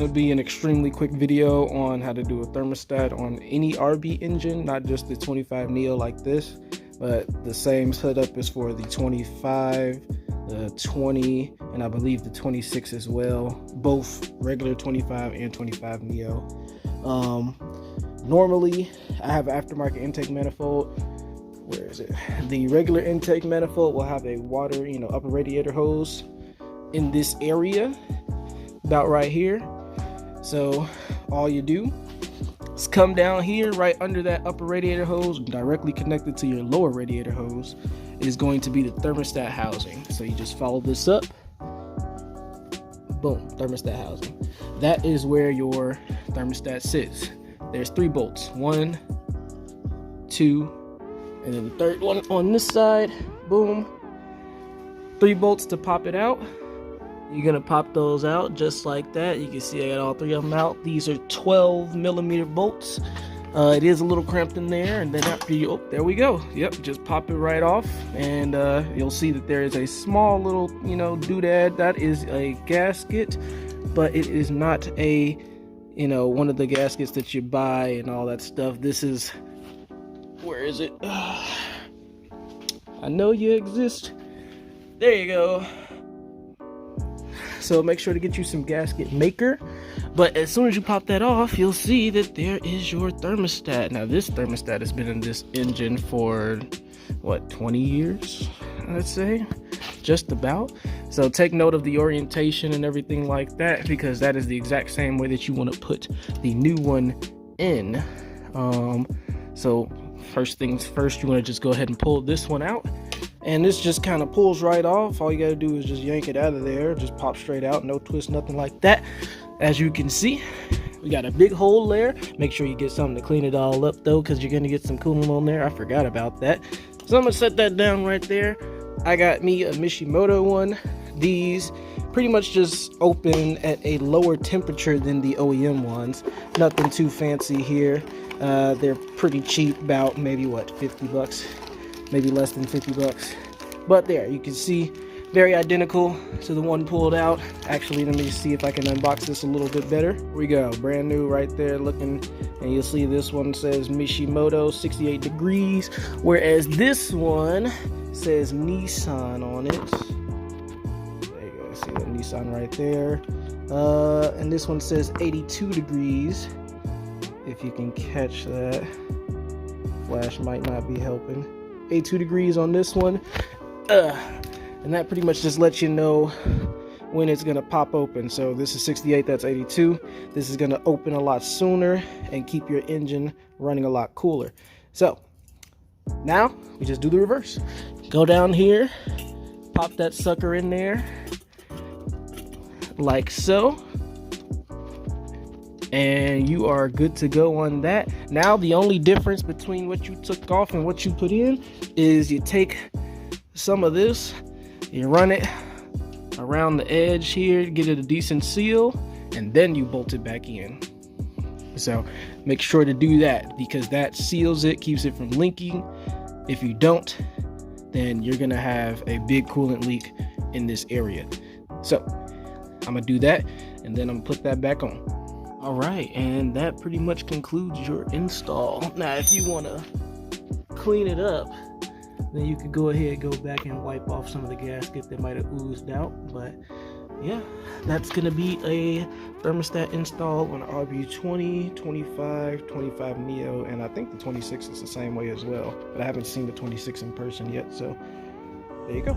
going to be an extremely quick video on how to do a thermostat on any RB engine, not just the 25 Neo like this, but the same setup is for the 25, the 20, and I believe the 26 as well, both regular 25 and 25 Neo. Normally I have aftermarket intake manifold. Where is it? The regular intake manifold will have a water, upper radiator hose in this area, about right here. So all you do is come down here right under that upper radiator hose, directly connected to your lower radiator hose is going to be the thermostat housing. So you just follow this up, boom, thermostat housing. That is where your thermostat sits. There's 3 bolts, 1, 2, and then the third one on this side, boom. 3 bolts to pop it out. You're gonna pop those out just like that. You can see I got all 3 of them out. These are 12mm bolts. It is a little cramped in there, and then after you, there we go. Yep, just pop it right off, and you'll see that there is a small little, doodad. That is a gasket, but it is not a, one of the gaskets that you buy and all that stuff. This is, where is it? I know you exist. There you go. So make sure to get you some gasket maker. But as soon as you pop that off, you'll see that there is your thermostat. Now this thermostat has been in this engine for what, 20 years, I'd say, just about. So take note of the orientation and everything like that, because that is the exact same way that you want to put the new one in. So first things first, you want to just go ahead and pull this one out. And this just kind of pulls right off. All you got to do is just yank it out of there. Just pop straight out, no twist, nothing like that. As you can see, we got a big hole there. Make sure you get something to clean it all up though, because you're going to get some coolant on there. I forgot about that. So I'm going to set that down right there. I got me a Mishimoto one. These pretty much just open at a lower temperature than the OEM ones. Nothing too fancy here. They're pretty cheap, about maybe what, 50 bucks, maybe less than 50 bucks. But there, you can see, very identical to the one pulled out. Actually, let me see if I can unbox this a little bit better. Here we go, brand new right there looking, and you'll see this one says Mishimoto 68 degrees, whereas this one says Nissan on it. There you go, see that Nissan right there. And this one says 82 degrees, if you can catch that. Flash might not be helping. 82 degrees on this one. And that pretty much just lets you know when it's gonna pop open. So this is 68, that's 82. This is gonna open a lot sooner and keep your engine running a lot cooler. So now we just do the reverse. Go down here, pop that sucker in there like so, and you are good to go on that. Now the only difference between what you took off and what you put in is you take some of this, you run it around the edge here, get it a decent seal, and then you bolt it back in. So make sure to do that, because that seals it, keeps it from leaking. If you don't, then you're gonna have a big coolant leak in this area. So I'm gonna do that, and then I'm gonna put that back on. All right, and that pretty much concludes your install. Now if you want to clean it up, then you could go ahead, go back and wipe off some of the gasket that might have oozed out. But yeah, that's gonna be a thermostat install on RB20, 25, 25 Neo, and I think the 26 is the same way as well, but I haven't seen the 26 in person yet, so there you go.